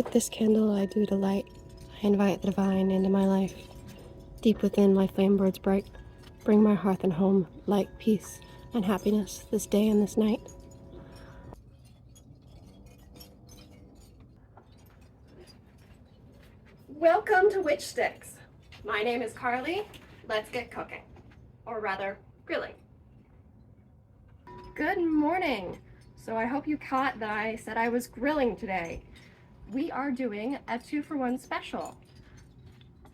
With this candle I do delight. I invite the divine into my life. Deep within my flame burns bright. Bring my hearth and home, light, peace, and happiness this day and this night. Welcome to Witch Sticks. My name is Carly. Let's get cooking. Or rather, grilling. Good morning. So I hope you caught that I said I was grilling today. We are doing a 2-for-1 special.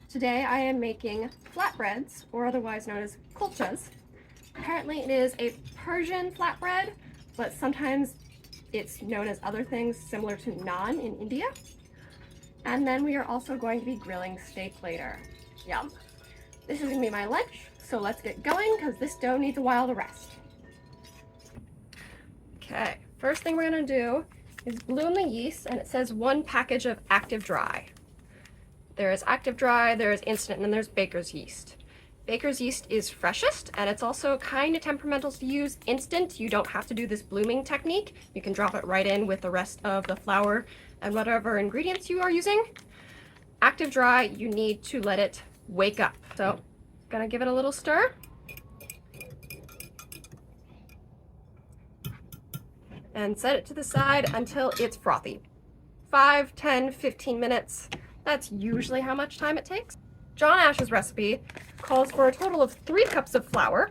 Today I am making flatbreads, or otherwise known as kulchas. Apparently it is a Persian flatbread, but sometimes it's known as other things similar to naan in India. And then we are also going to be grilling steak later. Yum. This is going to be my lunch, so let's get going because this dough needs a while to rest. Okay, first thing we're going to do is bloom the yeast, and it says 1 package of active dry. There is active dry, there is instant, and then there's baker's yeast. Baker's yeast is freshest, and it's also kind of temperamental to use. Instant, you don't have to do this blooming technique. You can drop it right in with the rest of the flour and whatever ingredients you are using. Active dry, you need to let it wake up. So, gonna give it a little stir. And set it to the side until it's frothy. 5, 10, 15 minutes. That's usually how much time it takes. John Ash's recipe calls for a total of 3 cups of flour,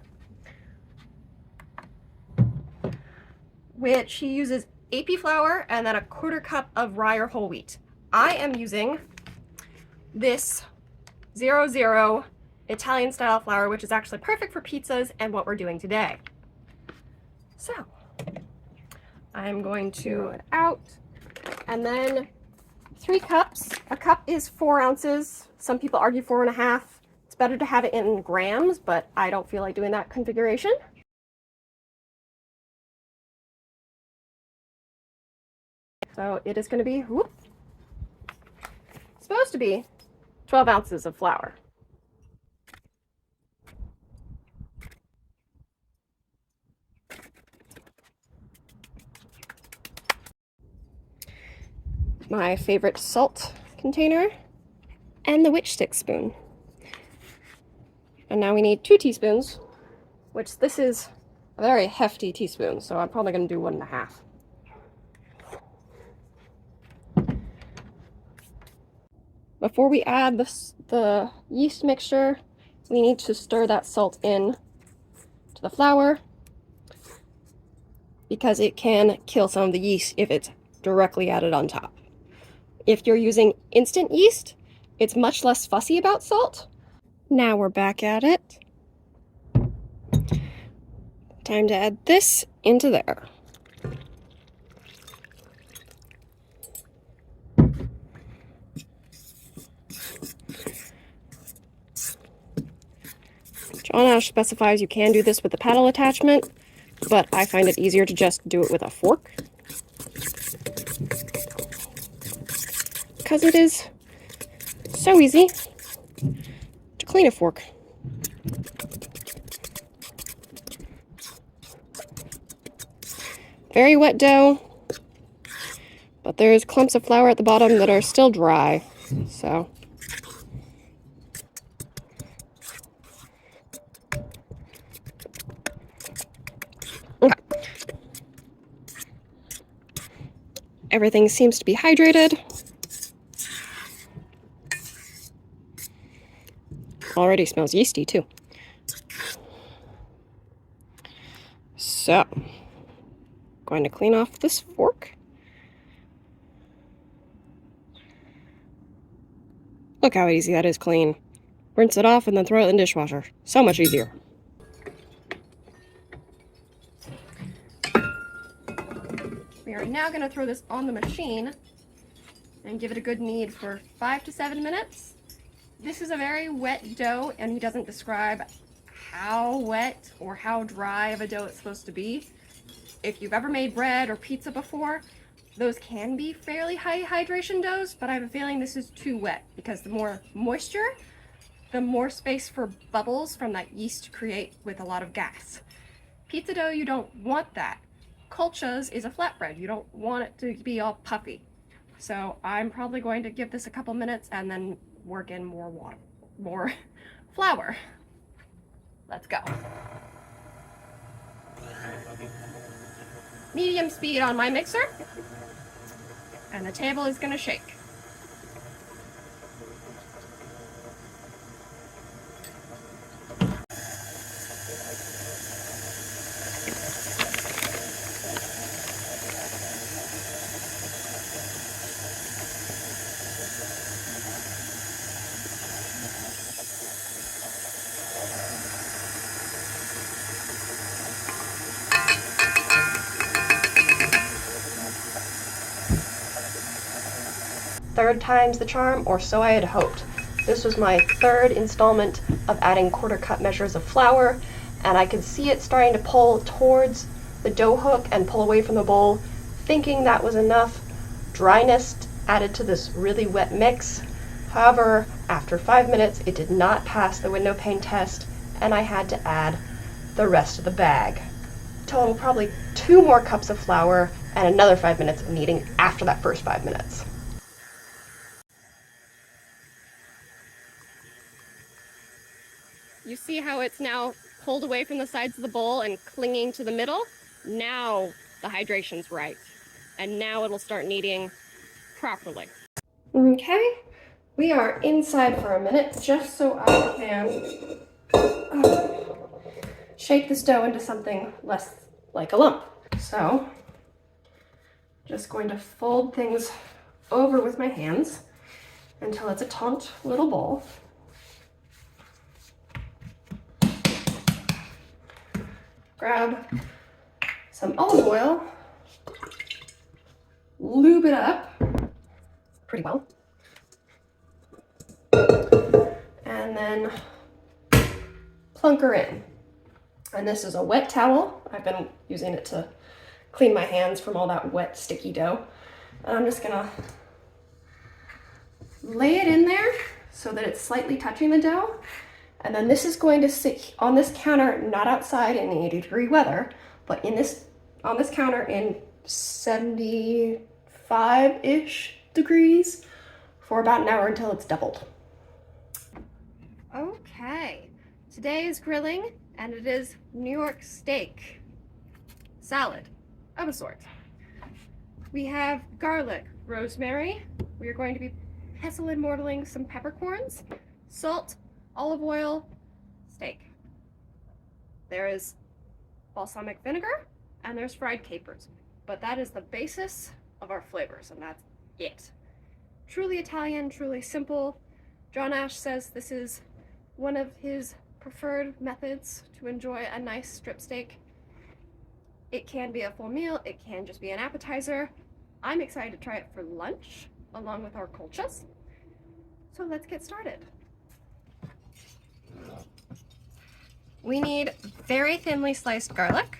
which he uses AP flour and then a 1/4 cup of rye or whole wheat. I am using this 00 Italian style flour, which is actually perfect for pizzas and what we're doing today. So, I'm going to roll it out, and then 3 cups. A cup is 4 ounces. Some people argue 4.5. It's better to have it in grams, but I don't feel like doing that configuration. So it is going to be, supposed to be 12 ounces of flour. My favorite salt container, and the witch stick spoon. And now we need 2 teaspoons, which this is a very hefty teaspoon, so I'm probably going to do 1.5. Before we add the yeast mixture, we need to stir that salt in to the flour because it can kill some of the yeast if it's directly added on top. If you're using instant yeast, it's much less fussy about salt. Now we're back at it. Time to add this into there. John Ash specifies you can do this with the paddle attachment, but I find it easier to just do it with a fork, because it is so easy to clean a fork. Very wet dough, but there's clumps of flour at the bottom that are still dry, so okay. Everything seems to be hydrated. Already smells yeasty too. So, going to clean off this fork. Look how easy that is clean. Rinse it off and then throw it in the dishwasher. So much easier. We are now going to throw this on the machine and give it a good knead for 5 to 7 minutes. This is a very wet dough, and he doesn't describe how wet or how dry of a dough it's supposed to be. If you've ever made bread or pizza before, those can be fairly high hydration doughs, but I have a feeling this is too wet because the more moisture, the more space for bubbles from that yeast to create with a lot of gas. Pizza dough, you don't want that. Kulchas is a flatbread. You don't want it to be all puffy. So I'm probably going to give this a couple minutes and then work in more water, more flour. Let's go. Medium speed on my mixer, and the table is gonna shake. Third time's the charm, or so I had hoped. This was my third installment of adding quarter cup measures of flour, and I could see it starting to pull towards the dough hook and pull away from the bowl, thinking that was enough dryness added to this really wet mix. However, after 5 minutes, it did not pass the window pane test, and I had to add the rest of the bag. Total probably 2 more cups of flour and another 5 minutes of kneading after that first 5 minutes. You see how it's now pulled away from the sides of the bowl and clinging to the middle? Now the hydration's right. And now it'll start kneading properly. Okay, we are inside for a minute just so I can shake this dough into something less like a lump. So, just going to fold things over with my hands until it's a taut little bowl. Grab some olive oil, lube it up pretty well, and then plunk her in. And this is a wet towel. I've been using it to clean my hands from all that wet, sticky dough. And I'm just gonna lay it in there so that it's slightly touching the dough. And then this is going to sit on this counter, not outside in the 80-degree weather, but on this counter in 75-ish degrees for about an hour until it's doubled. Okay, today is grilling, and it is New York steak salad of a sort. We have garlic, rosemary. We are going to be pestle and mortaling some peppercorns, salt, olive oil, steak. There is balsamic vinegar, and there's fried capers. But that is the basis of our flavors, and that's it. Truly Italian, truly simple. John Ash says this is one of his preferred methods to enjoy a nice strip steak. It can be a full meal, it can just be an appetizer. I'm excited to try it for lunch, along with our colchas. So let's get started. We need very thinly sliced garlic.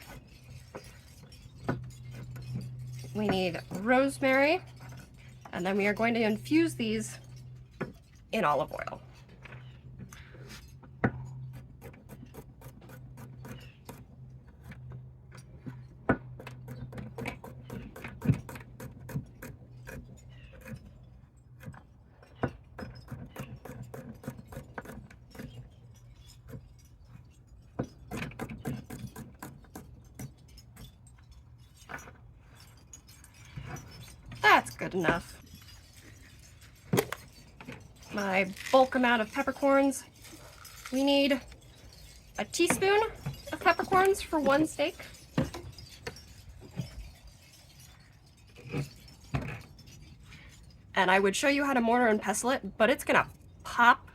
We need rosemary, and then we are going to infuse these in olive oil. That's good enough. My bulk amount of peppercorns. We need a teaspoon of peppercorns for one steak. And I would show you how to mortar and pestle it, but it's gonna pop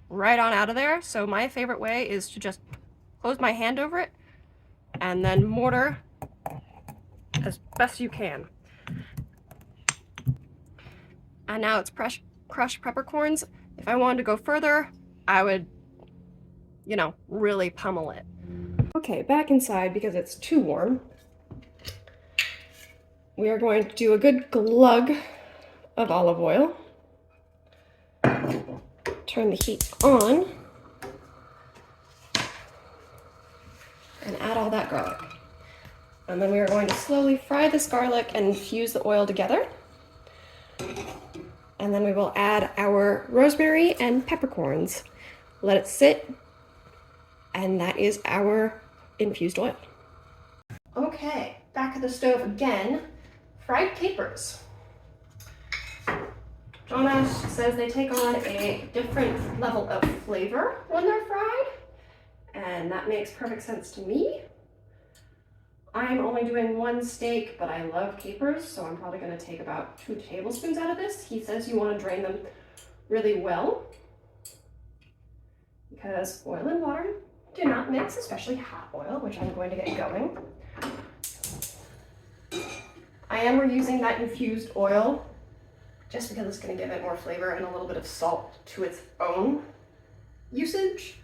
right on out of there. So my favorite way is to just close my hand over it and then mortar as best you can. And now it's crushed peppercorns. If I wanted to go further, I would, really pummel it. Okay, back inside because it's too warm. We are going to do a good glug of olive oil. Turn the heat on. And add all that garlic. And then we are going to slowly fry this garlic and infuse the oil together. And then we will add our rosemary and peppercorns. Let it sit, and that is our infused oil. Okay, back at the stove again. Fried capers. Jonas says they take on a different level of flavor when they're fried, and that makes perfect sense to me. I'm only doing one steak, but I love capers, so I'm probably going to take about 2 tablespoons out of this. He says you want to drain them really well because oil and water do not mix, especially hot oil, which I'm going to get going. I am reusing that infused oil just because it's going to give it more flavor and a little bit of salt to its own usage.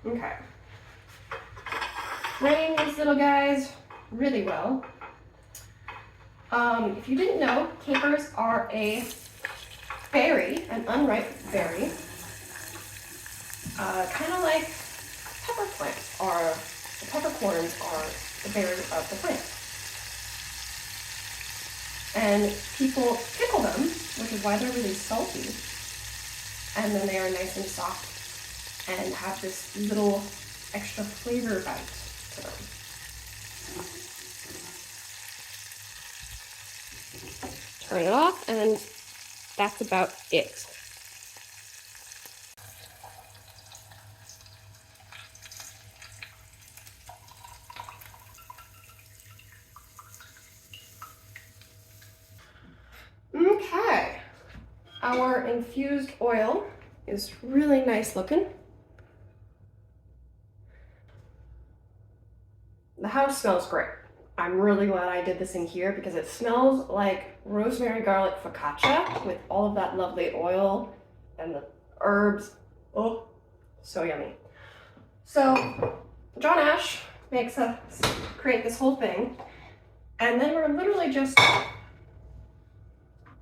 Okay. Draining these little guys really well. If you didn't know, capers are a berry, an unripe berry. Kind of like peppercorns are the berry of the plant. And people pickle them, which is why they're really salty. And then they are nice and soft and have this little extra flavor bite to them. Turn it off, and that's about it. Okay, our infused oil is really nice looking. The house smells great. I'm really glad I did this in here because it smells like rosemary garlic focaccia with all of that lovely oil and the herbs. Oh, so yummy. So John Ash makes us create this whole thing, and then we're literally just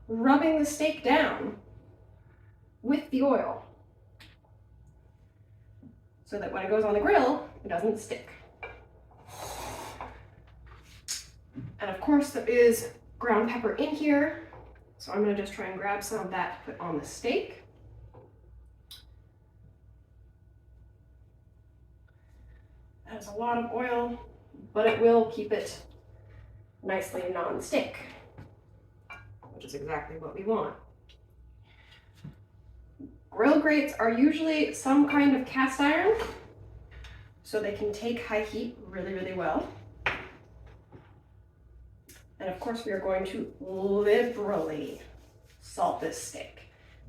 rubbing the steak down with the oil so that when it goes on the grill, it doesn't stick. And of course there is ground pepper in here, so I'm going to just try and grab some of that to put on the steak. That is a lot of oil, but it will keep it nicely non-stick, which is exactly what we want. Grill grates are usually some kind of cast iron, so they can take high heat really, really well. And of course, we are going to liberally salt this steak.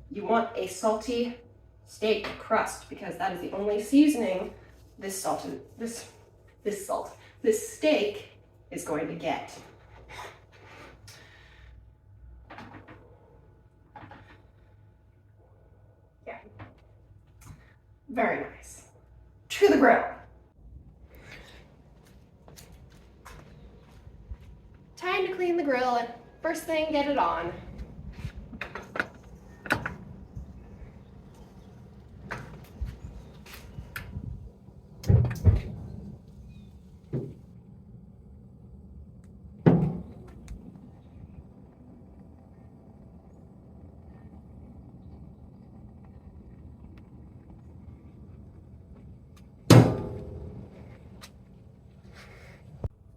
You want a salty steak crust because that is the only seasoning this steak is going to get. Yeah, very nice. To the grill. Time to clean the grill, and first thing, get it on.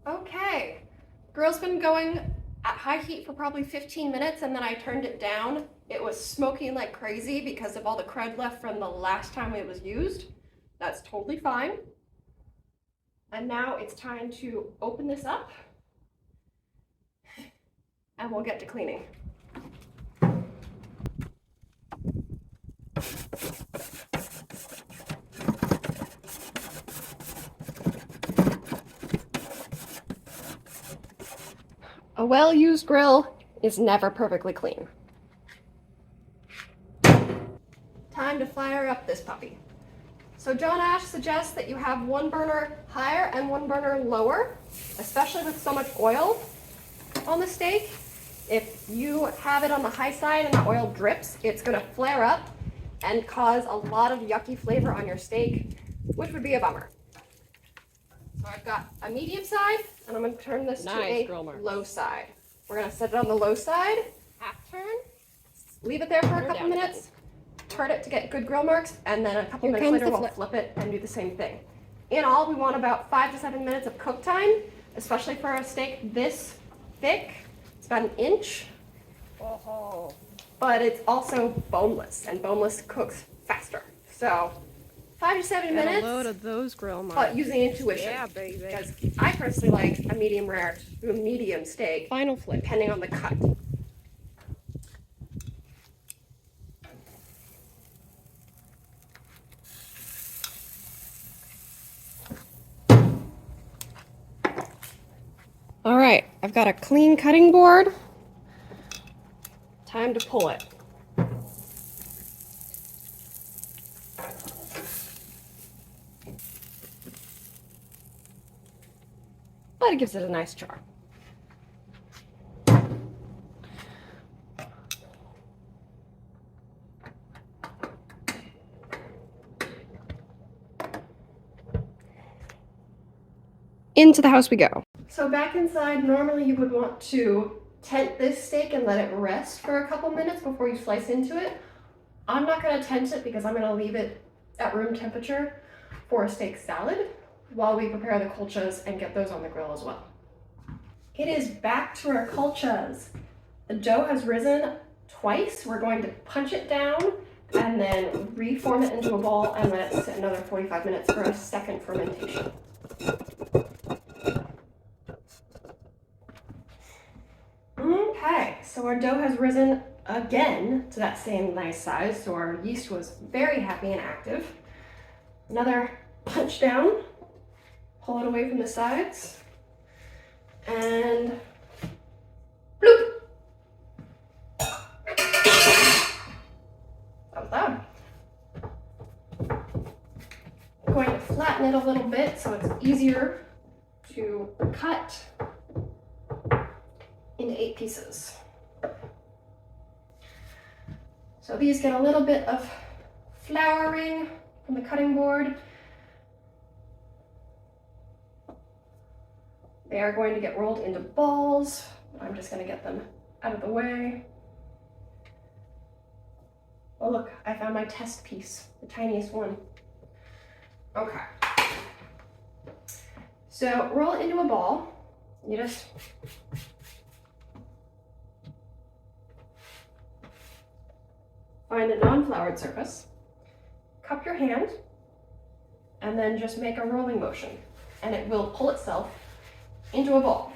Okay, grill's been going at high heat for probably 15 minutes, and then I turned it down. It was smoking like crazy because of all the crud left from the last time it was used. That's totally fine. And now it's time to open this up and we'll get to cleaning. A well-used grill is never perfectly clean. Time to fire up this puppy. So John Ash suggests that you have one burner higher and one burner lower, especially with so much oil on the steak. If you have it on the high side and the oil drips, it's going to flare up and cause a lot of yucky flavor on your steak, which would be a bummer. So I've got a medium side, and I'm going to turn this to a low side. We're going to set it on the low side, half turn, Leave it there for a couple minutes, turn it to get good grill marks, and then a couple minutes later we'll flip it and do the same thing. In all, we want about 5 to 7 minutes of cook time, especially for a steak this thick. It's about an inch, but it's also boneless, and boneless cooks faster. So 5 to 7 minutes. A load of those grill marks. But using intuition. Yeah, baby. Because I personally like a medium rare to a medium steak. Final flip, depending on the cut. All right, I've got a clean cutting board. Time to pull it. But it gives it a nice char. Into the house we go. So back inside, normally you would want to tent this steak and let it rest for a couple minutes before you slice into it. I'm not going to tent it because I'm going to leave it at room temperature for a steak salad while we prepare the colchas and get those on the grill as well. It is back to our colchas. The dough has risen twice. We're going to punch it down and then reform it into a ball and let it sit another 45 minutes for a second fermentation. Okay, so our dough has risen again to that same nice size, so our yeast was very happy and active. Another punch down, pull it away from the sides, and bloop! That was loud. I'm going to flatten it a little bit so it's easier to cut into 8 pieces. So these get a little bit of flouring from the cutting board. They are going to get rolled into balls. I'm just going to get them out of the way. Oh look, I found my test piece, the tiniest one. Okay. So roll it into a ball. You just find a non-floured surface, cup your hand, and then just make a rolling motion, and it will pull itself into a ball.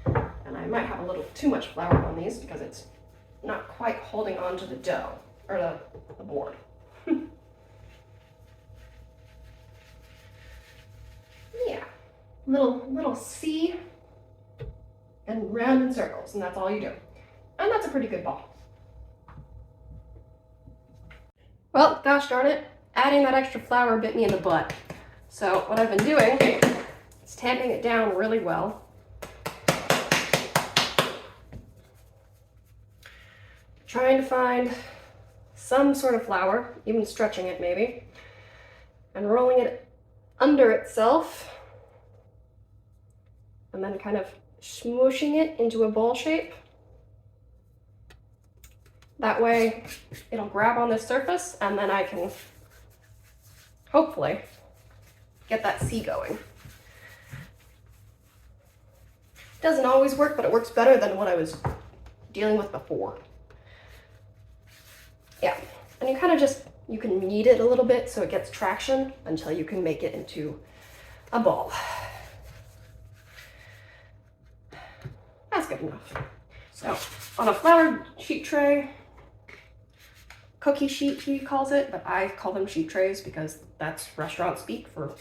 And I might have a little too much flour on these because it's not quite holding on to the dough, or the board. Yeah, little C and round in circles, and that's all you do. And that's a pretty good ball. Well, gosh darn it, adding that extra flour bit me in the butt. So what I've been doing is tamping it down really well. Trying to find some sort of flour, even stretching it maybe, and rolling it under itself, and then kind of smooshing it into a ball shape. That way it'll grab on this surface, and then I can hopefully get that C going. Doesn't always work, but it works better than what I was dealing with before. Yeah, and you kind of just, you can knead it a little bit so it gets traction until you can make it into a ball. That's good enough. So on a floured sheet tray, cookie sheet he calls it, but I call them sheet trays because that's restaurant speak for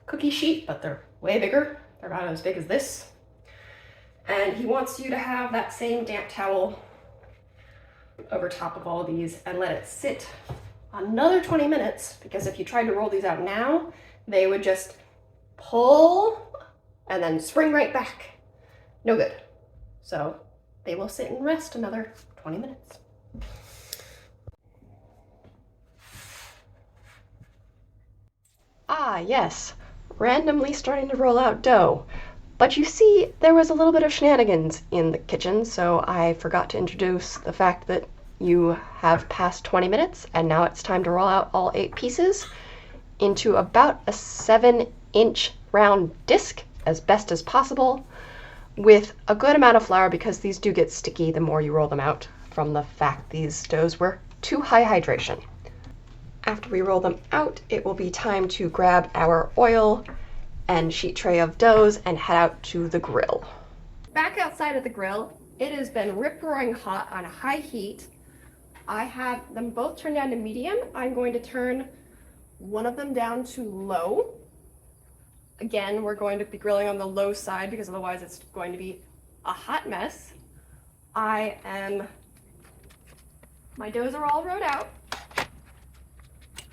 cookie sheet, but they're way bigger. They're about as big as this. And he wants you to have that same damp towel over top of all of these and let it sit another 20 minutes, because if you tried to roll these out now, they would just pull and then spring right back. No good. So they will sit and rest another 20 minutes. Ah, yes, randomly starting to roll out dough. But you see, there was a little bit of shenanigans in the kitchen, so I forgot to introduce the fact that you have passed 20 minutes and now it's time to roll out all 8 pieces into about a 7-inch round disc as best as possible with a good amount of flour because these do get sticky the more you roll them out from the fact these doughs were too high hydration. After we roll them out, it will be time to grab our oil and sheet tray of doughs and head out to the grill. Back outside of the grill, it has been rip-roaring hot on high heat. I have them both turned down to medium. I'm going to turn one of them down to low. Again, we're going to be grilling on the low side because otherwise it's going to be a hot mess. My doughs are all rolled out.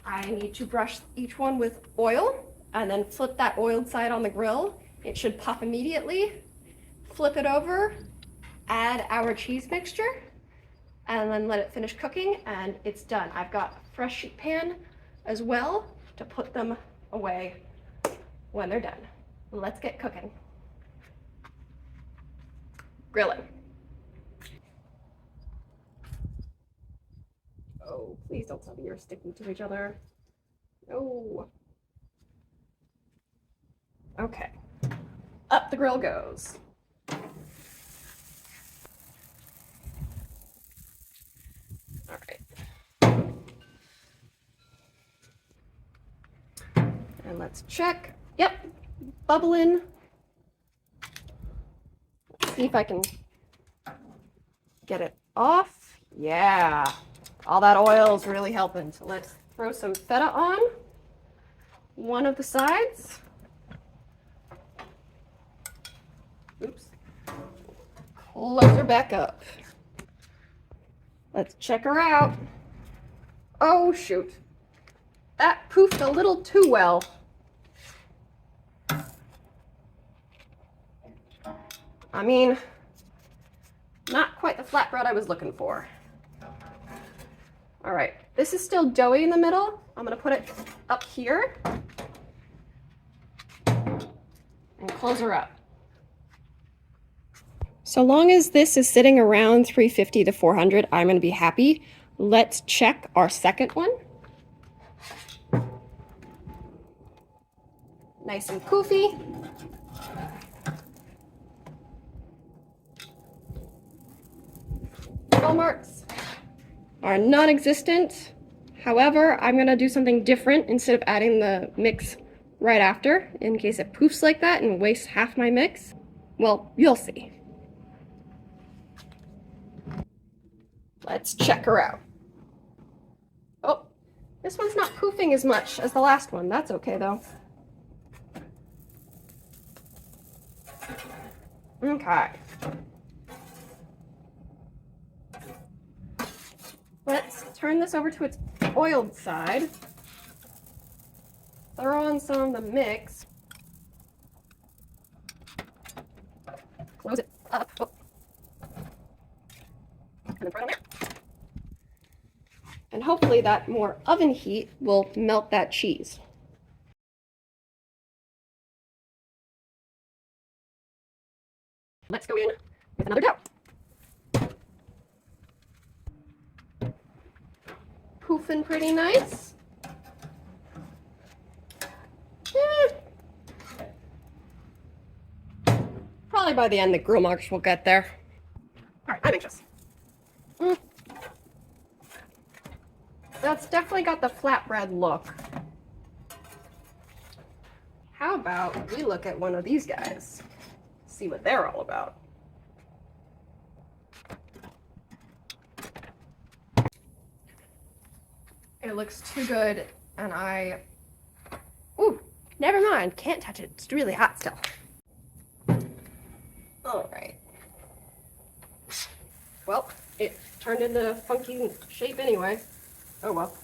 I need to brush each one with oil and then flip that oiled side on the grill. It should puff immediately. Flip it over, add our cheese mixture, and then let it finish cooking, and it's done. I've got a fresh sheet pan as well to put them away when they're done. Let's get cooking. Grilling. Oh, please don't tell me you're sticking to each other. No. Okay. Up the grill goes. All right. And let's check. Yep, bubbling. Let's see if I can get it off. Yeah, all that oil is really helping. So let's throw some feta on one of the sides. Oops. Close her back up. Let's check her out. Oh, shoot. That poofed a little too well. I mean, not quite the flatbread I was looking for. All right, this is still doughy in the middle. I'm gonna put it up here and close her up. So long as this is sitting around 350 to 400, I'm gonna be happy. Let's check our second one. Nice and poofy. Grill marks are non-existent. However, I'm gonna do something different instead of adding the mix right after, in case it poofs like that and wastes half my mix. Well, you'll see. Let's check her out. Oh, this one's not poofing as much as the last one. That's okay though. Okay. Let's turn this over to its oiled side. Throw on some of the mix. Close it up. Oh. And then throw it on there. And hopefully that more oven heat will melt that cheese. Let's go in with another dough. Poofing pretty nice. Probably by the end the grill marks will get there. All right, I'm anxious. That's definitely got the flatbread look. How about we look at one of these guys? See what they're all about. It looks too good, and ooh, never mind, can't touch it, it's really hot still. All right. Well, it turned into a funky shape anyway. Oh well.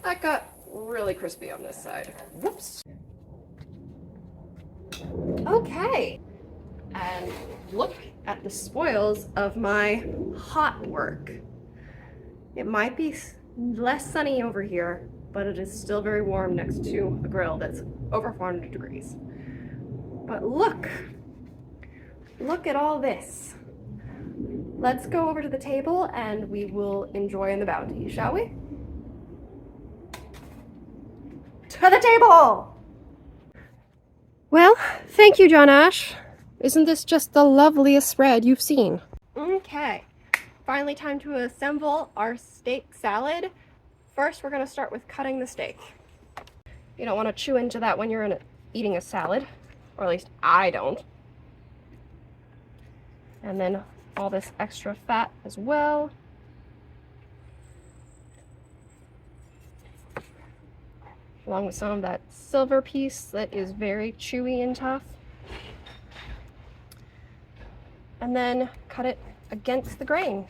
That got really crispy on this side. Whoops. Okay. And look at the spoils of my hot work. It might be less sunny over here, but it is still very warm next to a grill that's over 400 degrees. But look at all this. Let's go over to the table and we will enjoy the bounty, shall we? To the table! Well, thank you, John Ash. Isn't this just the loveliest spread you've seen? Okay, finally time to assemble our steak salad. First, we're gonna start with cutting the steak. You don't want to chew into that when you're eating a salad, or at least I don't. And then all this extra fat as well. Along with some of that silver piece that is very chewy and tough. And then cut it against the grain.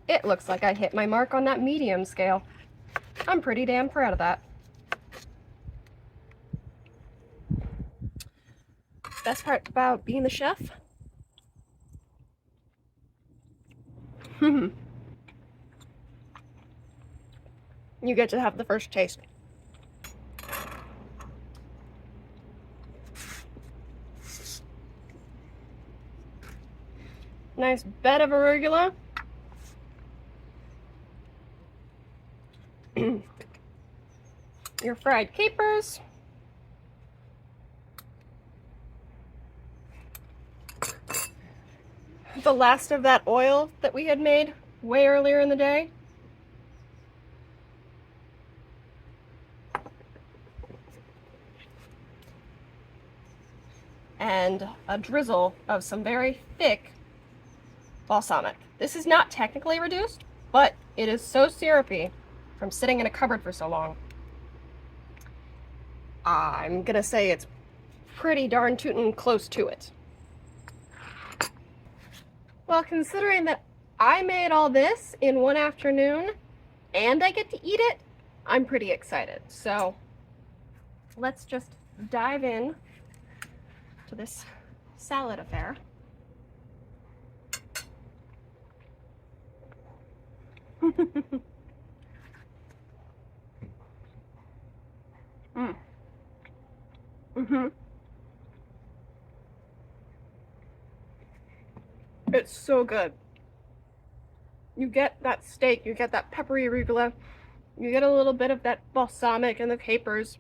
It looks like I hit my mark on that medium scale. I'm pretty damn proud of that. Best part about being the chef? You get to have the first taste. Nice bed of arugula. Your fried capers. The last of that oil that we had made way earlier in the day. And a drizzle of some very thick balsamic. This is not technically reduced, but it is so syrupy from sitting in a cupboard for so long. I'm gonna say it's pretty darn tootin' close to it. Well, considering that I made all this in one afternoon and I get to eat it, I'm pretty excited. So let's just dive in to this salad affair. It's so good. You get that steak, you get that peppery arugula, you get a little bit of that balsamic and the capers.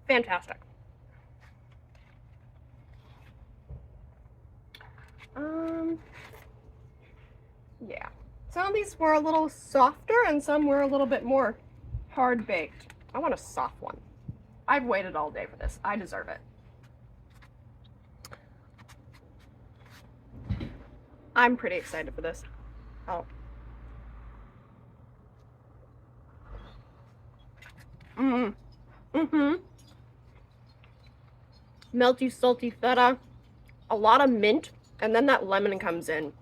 Fantastic. Yeah. Some of these were a little softer and some were a little bit more hard baked. I want a soft one. I've waited all day for this. I deserve it. I'm pretty excited for this. Oh. Melty, salty feta, a lot of mint, and then that lemon comes in.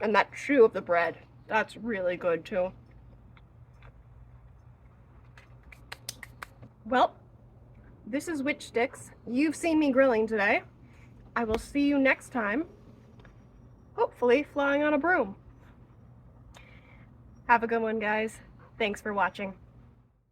And that chew of the bread. That's really good too. Well, this is Witch Sticks. You've seen me grilling today. I will see you next time. Hopefully flying on a broom. Have a good one, guys. Thanks for watching.